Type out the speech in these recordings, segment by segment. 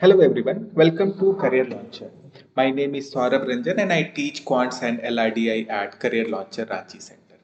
Hello everyone, welcome to Career Launcher. My name is Saurabh Ranjan and I teach Quants and LRDI at Career Launcher Ranchi Center.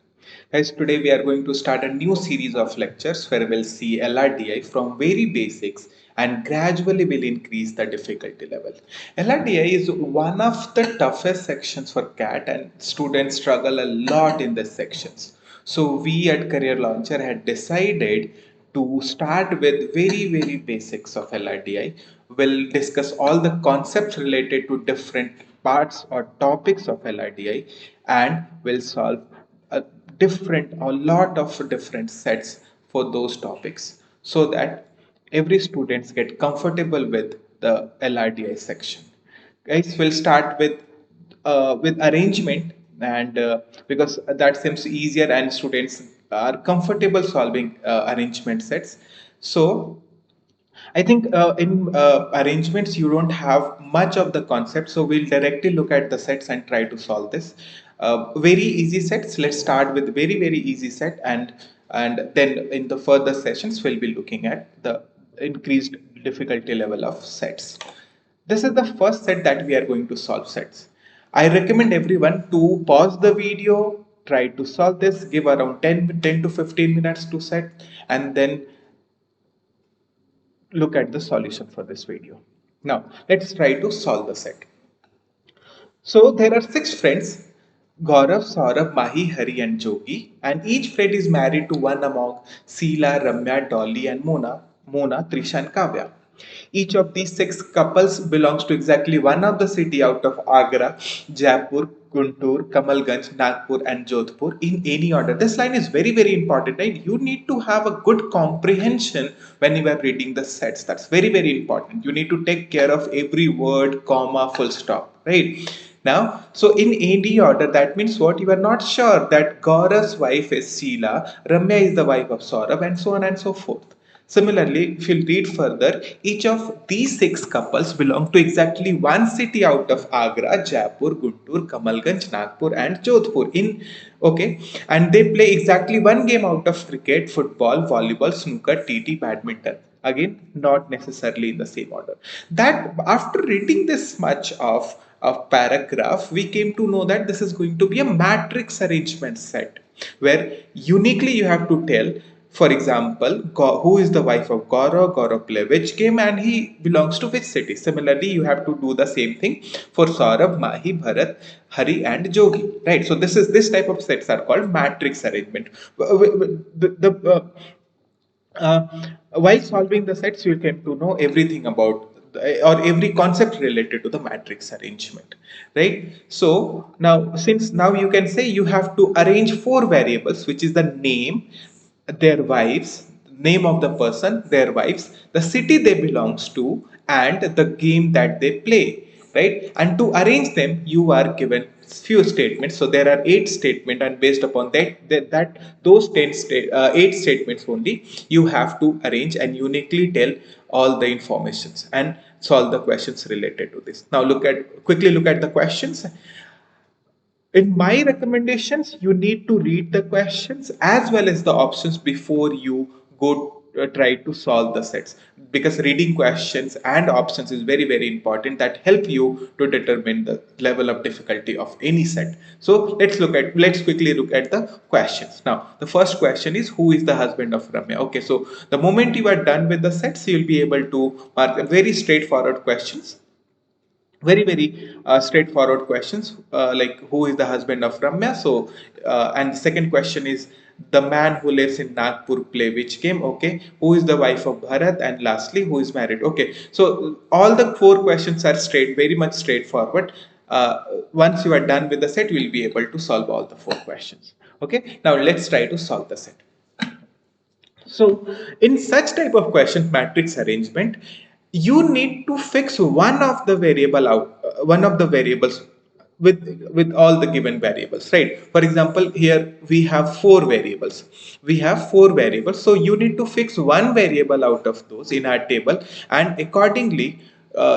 Guys, today we are going to start a new series of lectures where we'll see LRDI from very basics and gradually will increase the difficulty level. LRDI is one of the toughest sections for CAT and students struggle a lot in these sections. So we at Career Launcher had decided to start with very basics of LRDI. We'll discuss all the concepts related to different parts or topics of LRDI and we'll solve a lot of different sets for those topics so that every students get comfortable with the LRDI section. Guys, we'll start with arrangement and because that seems easier and students are comfortable solving arrangement sets. So I think in arrangements you don't have much of the concept, so we'll directly look at the sets and try to solve this. Very easy sets. Let's start with very easy set, and then in the further sessions we'll be looking at the increased difficulty level of sets. This is the first set that we are going to solve sets. I recommend everyone to pause the video, try to solve this, give around 10 to 15 minutes to set, and then look at the solution for this video. Now, let's try to solve the set. So, there are 6 friends, Gaurav, Saurabh, Mahi, Hari and Jogi, and each friend is married to one among Seela, Ramya, Dolly and Mona, Trisha and Kavya. Each of these 6 couples belongs to exactly one of the city out of Agra, Jaipur, Guntur, Kamalganj, Nagpur and Jodhpur in any order. This line is very important, right? You need to have a good comprehension when you are reading the sets. That's very important. You need to take care of every word, comma, full stop, right? Now, so in any order, that means what? You are not sure that Gaurav's wife is Sheila, Ramya is the wife of Saurabh, and so on and so forth. Similarly, if you read further, each of these 6 couples belong to exactly one city out of Agra, Jaipur, Guntur, Kamalganj, Nagpur, and Jodhpur. Okay, and they play exactly one game out of cricket, football, volleyball, snooker, TT, badminton. Again, not necessarily in the same order. That after reading this much of paragraph, we came to know that this is going to be a matrix arrangement set where uniquely you have to tell, for example, who is the wife of Gaurav, Gaurav play which game and he belongs to which city. Similarly, you have to do the same thing for Saurabh, Mahi, Bharat, Hari and Jogi. Right. So this type of sets are called matrix arrangement. While solving the sets, you came to know everything about or every concept related to the matrix arrangement, right? So now, since now you can say you have to arrange 4 variables, which is the name, their wives, name of the person, their wives, the city they belongs to, and the game that they play, right? And to arrange them, you are given few statements. So there are 8 statements, and based upon that those 8 statements only, you have to arrange and uniquely tell all the informations and solve the questions related to this. Now quickly look at the questions. In my recommendations, you need to read the questions as well as the options before you go try to solve the sets, because reading questions and options is very important that help you to determine the level of difficulty of any set. So let's quickly look at the questions. Now the first question is, who is the husband of Ramya? Okay, so the moment you are done with the sets, you'll be able to mark very straightforward questions, very straightforward questions, like who is the husband of Ramya. So and the second question is, the man who lives in Nagpur play which game? Okay, who is the wife of Bharat? And lastly, who is married? Okay, so all the 4 questions are very much straightforward. Once you are done with the set, you will be able to solve all the 4 questions. Okay, now let's try to solve the set. So in such type of question, matrix arrangement, you need to fix one of the variables with all the given variables, right? For example, here we have 4 variables. We have 4 variables, so you need to fix one variable out of those in our table, and accordingly,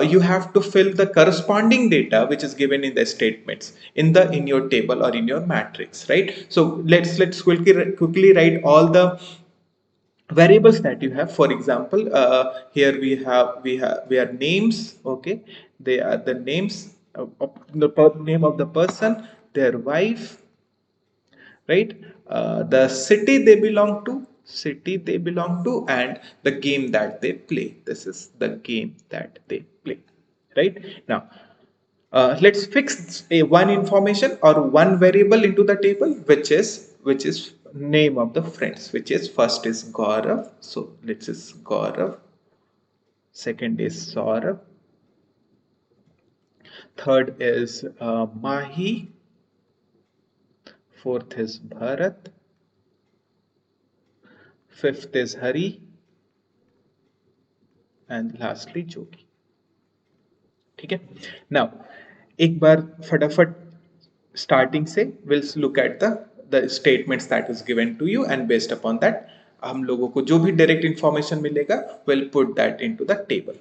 you have to fill the corresponding data which is given in the statements in your table or in your matrix, right? So let's quickly write all the variables that you have. For example, here we are names. Okay, they are the names of the name of the person, their wife, right? The city they belong to, and the game that they play. This is the game that they play, right? Now let's fix a one information or one variable into the table, which is name of the friends, which is first is Gaurav. So let's is Gaurav, second is Saurabh, third is Mahi, fourth is Bharat, fifth is Hari, and lastly Jogi. ठीक है. Now एक बार फटाफट starting से will look at the statements that is given to you, and based upon that हम लोगों को जो भी डायरेक्ट इंफॉर्मेशन मिलेगा will put that into the table.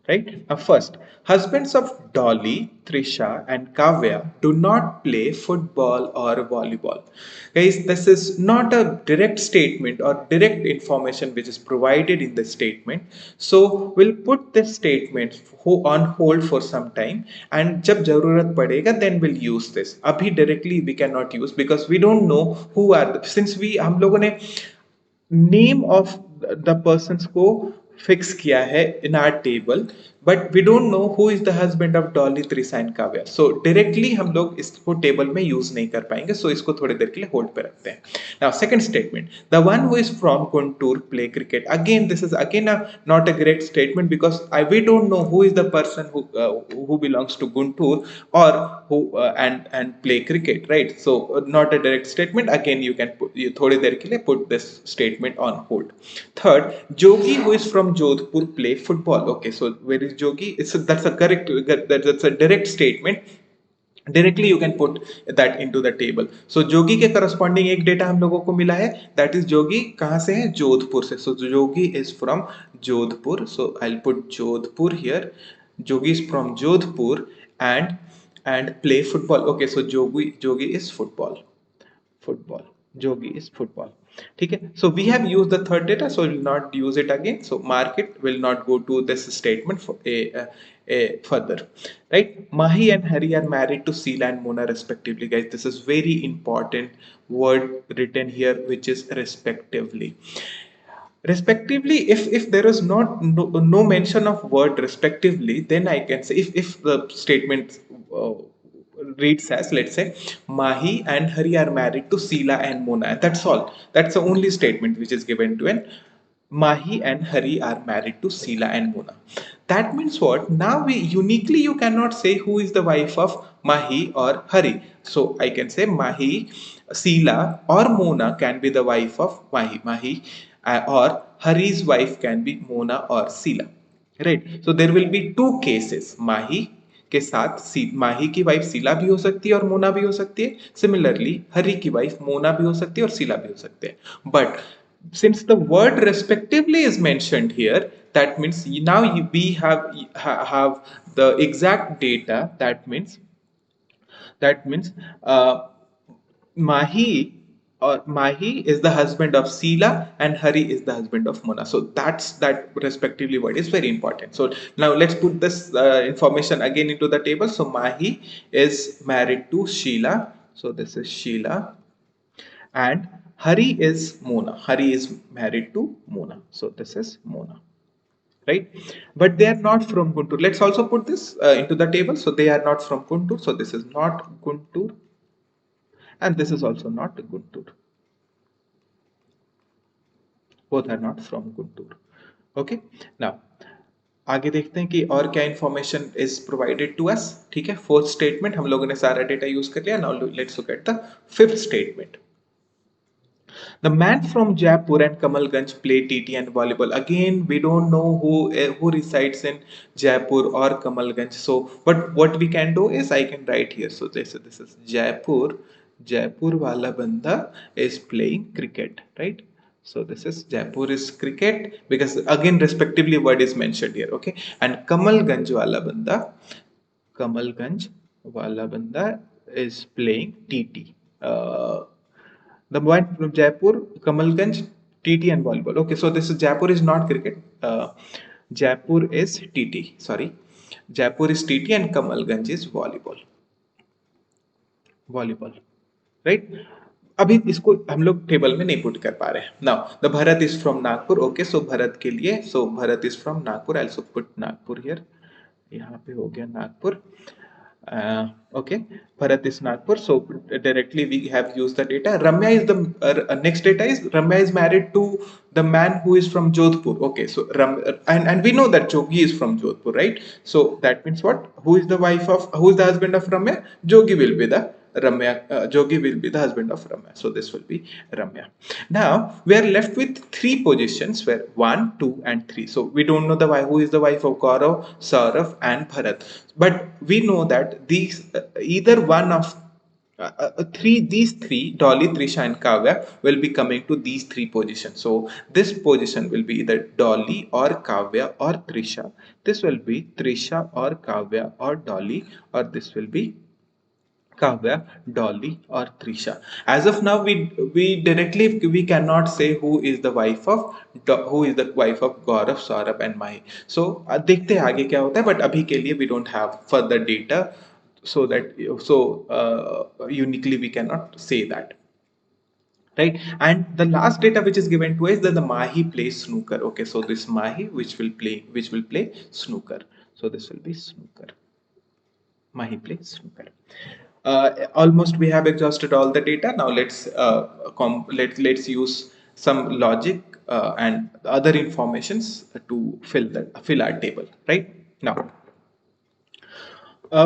Right? Now, first, husbands of Dolly, Trisha, and Kavya do not play football or volleyball. Guys, this is not a direct statement or direct information which is provided in the statement. So, we'll put this statement on hold for some time, and जब जरूरत पड़ेगा then we'll use this. अभी directly we cannot use because we don't know who are since we हम लोगों ने name of the person को fix किया है in our table, but we don't know who is the husband of Dolly, Trisha and Kavya. So directly हम लोग इसको table में यूज नहीं कर पाएंगे, सो इसको थोड़ी देर के लिए होल्ड पे रखते हैं. Now second statement, the one who is from Guntur play cricket. Again this is again not a great statement because we don't know who is the person who belongs to Guntur or who and play cricket, right? So not a direct statement. Again, you can put you थोड़ी देर के लिए put this statement on hold. Third, Jogi who is from Jodhpur play football. Okay, so where is Jogi? That's a correct, that's a direct statement. Directly you can put that into the table. So जोगी के corresponding एक data हम लोगों को मिला है, that is जोगी कहाँ से है, जोधपुर से. So Jogi is from Jodhpur, so I'll put Jodhpur here. Jogi is from Jodhpur and play football. Okay, so Jogi is football. Jogi is football. ठीक है. So we have used the third data, so we will not use it again. So mark it, will not go to this statement for a further. Right? Mahi and Hari are married to Sheila and Mona respectively. Guys, this is very important word written here, which is respectively. Respectively, if there is no mention of word respectively, then I can say if the statement reads as, let's say, Mahi and Hari are married to Sheila and Mona. That's all. That's the only statement which is given to an Mahi and Hari are married to Sheila and Mona. That means what? Now we uniquely you cannot say who is the wife of Mahi or Hari. So I can say Mahi, Sheila or Mona can be the wife of Mahi, or Hari's wife can be Mona or Sheila. Right? So there will be two cases. Mahi के साथ माही की wife Sheila भी हो सकती है और मोना भी हो सकती है. सिमिलरली हरि की वाइफ मोना भी हो सकती है और शीला भी हो सकते हैं. But since the word respectively is mentioned here, that means now we have the exact data. That means Mahi Mahi is the husband of Sheila and Hari is the husband of Mona. So that respectively word is very important. So now let's put this information again into the table. So Mahi is married to Sheila. So this is Sheila. And Hari is Mona. Hari is married to Mona. So this is Mona. Right? But they are not from Guntur. Let's also put this into the table. So they are not from Guntur. So this is not Guntur. And this is also not Guntur. Both are not from Guntur. Okay. Now आगे देखते हैं कि और क्या information is provided to us. ठीक है. Fourth statement हम लोगों ने सारा डेटा यूज कर लिया. Now let's look at the fifth statement. The man from Jaipur and Kamalganj play TT and volleyball. Again, we don't know who resides in Jaipur or Kamalganj. So, but what we can do is I can write here. So this is Jaipur. Jaipur wala banda is playing cricket, right? So this is Jaipur is cricket because again respectively word is mentioned here. Okay, and Kamalganj wala banda is playing TT. The one from Jaipur, Kamalganj, TT and volleyball. Okay, so this is Jaipur is not cricket. Jaipur is TT. Sorry, Jaipur is TT and Kamalganj is volleyball. Volleyball right. अभी इसको हम लोग table में नहीं put कर पा रहे हैं. Now the Bharat is from Nagpur. Okay, so Bharat के लिए, so Bharat is from Nagpur. I also put Nagpur here. यहाँ पे हो गया Nagpur. Okay, Bharat is Nagpur, so directly we have used the data. Ramya is the next data is Ramya is married to the man who is from Jodhpur. Okay, so and we know that Jogi is from Jodhpur, right? So that means what? Who is the wife of, who is the husband of Ramya? Jogi will be the Ramya. Jogi will be the husband of Ramya. So this will be Ramya. Now we are left with three positions where 1, 2, and 3. So we don't know the wife, who is the wife of Gaurav, Saurav, and Bharat. But we know that these either one of these three, Dolly, Trisha, and Kavya, will be coming to these three positions. So this position will be either Dolly or Kavya or Trisha. This will be Trisha or Kavya or Dolly, or this will be Kavya, Dolly, or Trisha. As of now, we directly we cannot say who is the wife of Gaurav, Saurabh, and Mahi. So देखते हैं आगे क्या होता है. But अभी के लिए we don't have further data, so that uniquely we cannot say that. Right, and the last data which is given to us is that the Mahi plays snooker. Okay, so this Mahi which will play snooker. So this will be snooker. Mahi plays snooker. Almost we have exhausted all the data. Now let's use some logic and other informations to fill our table. Right now,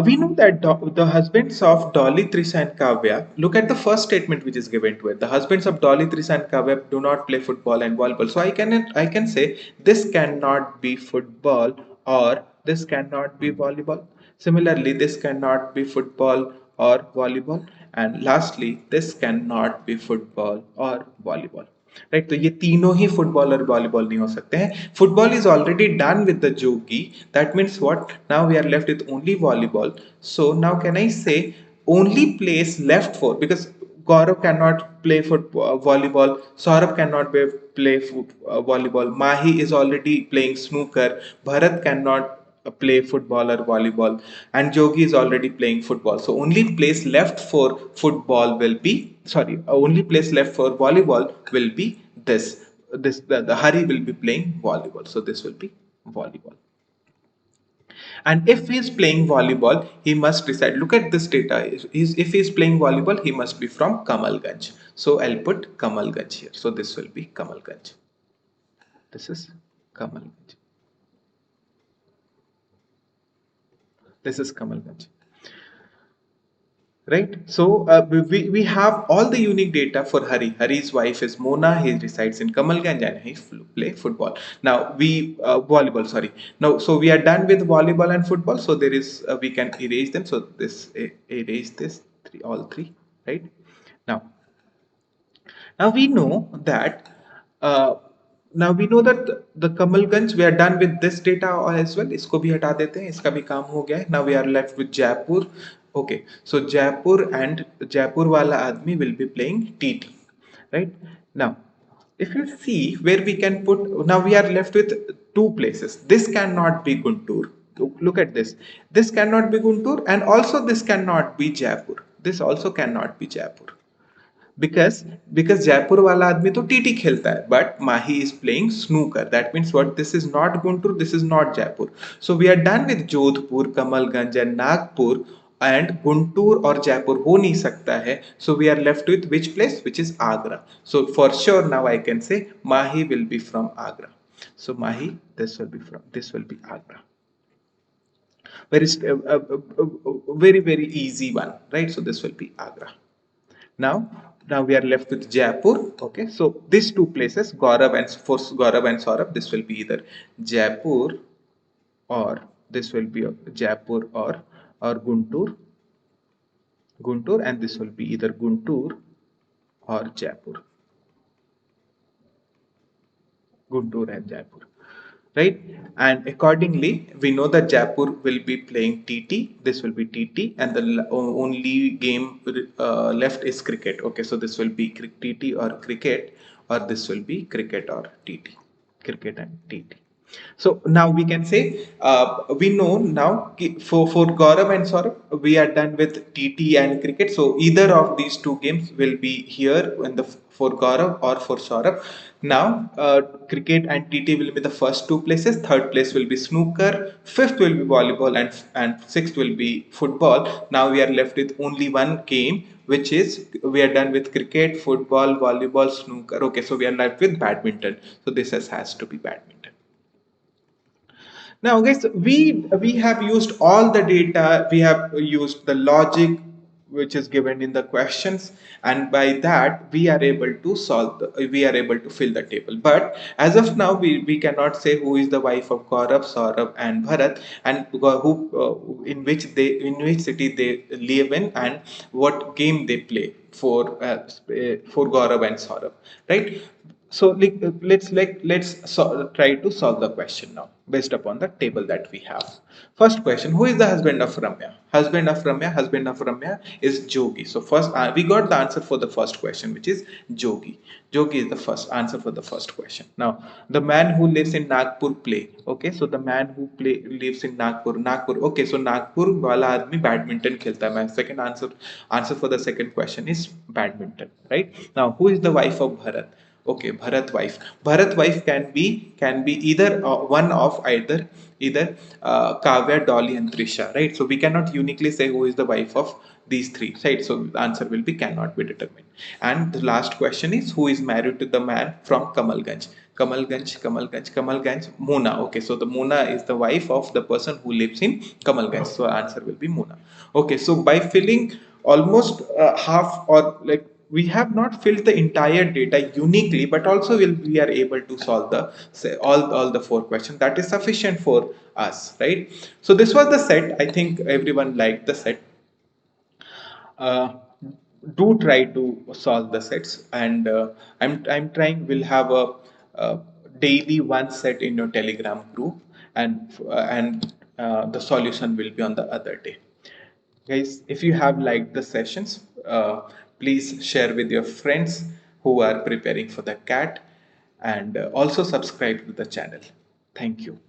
we know that the husbands of Dolly, Trisha, and Kavya. Look at the first statement which is given to it. The husbands of Dolly, Trisha, and Kavya do not play football and volleyball. So I can say this cannot be football, or this cannot be volleyball. Similarly, this cannot be football or volleyball. And lastly, this cannot be football or volleyball. Right, तो ये तीनों ही football और volleyball नहीं हो सकते हैं. Football is already done with the Jogi. That means what? Now we are left with only volleyball. So now can I say only place left for, because Gaurav cannot play volleyball, Saurabh cannot play volleyball, Mahi is already playing snooker, Bharat cannot play football or volleyball, and Jogi is already playing football. So only place left for football will be, sorry, only place left for volleyball will be the Hari will be playing volleyball. So this will be volleyball. And if he is playing volleyball, he must decide. Look at this data. If he is playing volleyball, he must be from Kamalganj. So I'll put Kamalganj here. So this will be Kamalganj. This is Kamalganj. This is Kamalganj. Right, so we have all the unique data for Hari. Hari's wife is Mona. He resides in Kamalganj and he play football. Now we volleyball. Sorry. Now, so we are done with volleyball and football. So there is we can erase them. So this erase this all three. Right now. Now we know that. Now we know that the Kamalganj, we are done with this data as well. इसको भी हटा देते हैं, इसका भी काम हो गया है. Now we are left with Jaipur. Okay, so Jaipur and Jaipur wala admi will be playing TT. Right now, if you see where we can put, now we are left with two places. This cannot be Guntur. Look at this. This cannot be Guntur, and also this cannot be Jaipur. This also cannot be Jaipur. Because Jaipur wala आदमी तो TT खेलता है, but Mahi is playing snooker. That means what? This is not Guntur, this is not Jaipur. So we are done with Jodhpur, Kamalganj, and Nagpur, and Guntur or Jaipur हो नहीं सकता है. So we are left with which place? Which is Agra. So for sure now I can say Mahi will be from Agra. So Mahi, this will be Agra. Very easy one, right? So this will be Agra. Now we are left with Jaipur. Okay, so these two places, Gaurav and Saurabh, this will be either Jaipur, or this will be Jaipur or Guntur, and this will be either Guntur or Jaipur. Guntur and Jaipur. Right, and accordingly we know that Jaipur will be playing TT. This will be TT, and the only game left is cricket. Okay, so this will be TT or cricket, or this will be cricket or TT, cricket and TT. So now we can say we know now for Gaurav and Saurabh we are done with TT and cricket. So either of these two games will be here in the for Gaurav or for Saurabh. Now cricket and TT will be the first two places. Third place will be snooker. Fifth will be volleyball and sixth will be football. Now we are left with only one game, which is we are done with cricket, football, volleyball, snooker. Okay, so we are left with badminton. So this has to be badminton. Now, guys, we have used all the data. We have used the logic which is given in the questions, and by that we are able to solve. We are able to fill the table. But as of now, we cannot say who is the wife of Gaurav, Saurabh, and Bharat, and who in which city they live in, and what game they play for Gaurav and Saurabh, right? So let's try to solve the question now based upon the table that we have. First question: who is the husband of Ramya? Husband of Ramya is Jogi. So first we got the answer for the first question, which is Jogi. Jogi is the first answer for the first question. Now the man who lives in Nagpur play. Okay, so the man who lives in Nagpur. Okay, so Nagpur wala आदमी badminton खेलता है. My second answer for the second question is badminton. Right now, who is the wife of Bharat? Okay, Bharat wife can be either one of either Kavya, Dolly, and Trisha, right? So we cannot uniquely say who is the wife of these three, right? So the answer will be cannot be determined. And the last question is who is married to the man from Kamalganj? Kamalganj, Mona. Okay, so the Mona is the wife of the person who lives in Kamalganj. So answer will be Mona. Okay, so by filling almost half or like we have not filled the entire data uniquely, but also we are able to solve the say, all the four questions. That is sufficient for us, right? So this was the set. I think everyone liked the set. uh, do try to solve the sets, and I'm trying. We'll have a daily one set in your Telegram group, and the solution will be on the other day. Guys, if you have liked the sessions, please share with your friends who are preparing for the CAT, and also subscribe to the channel. Thank you.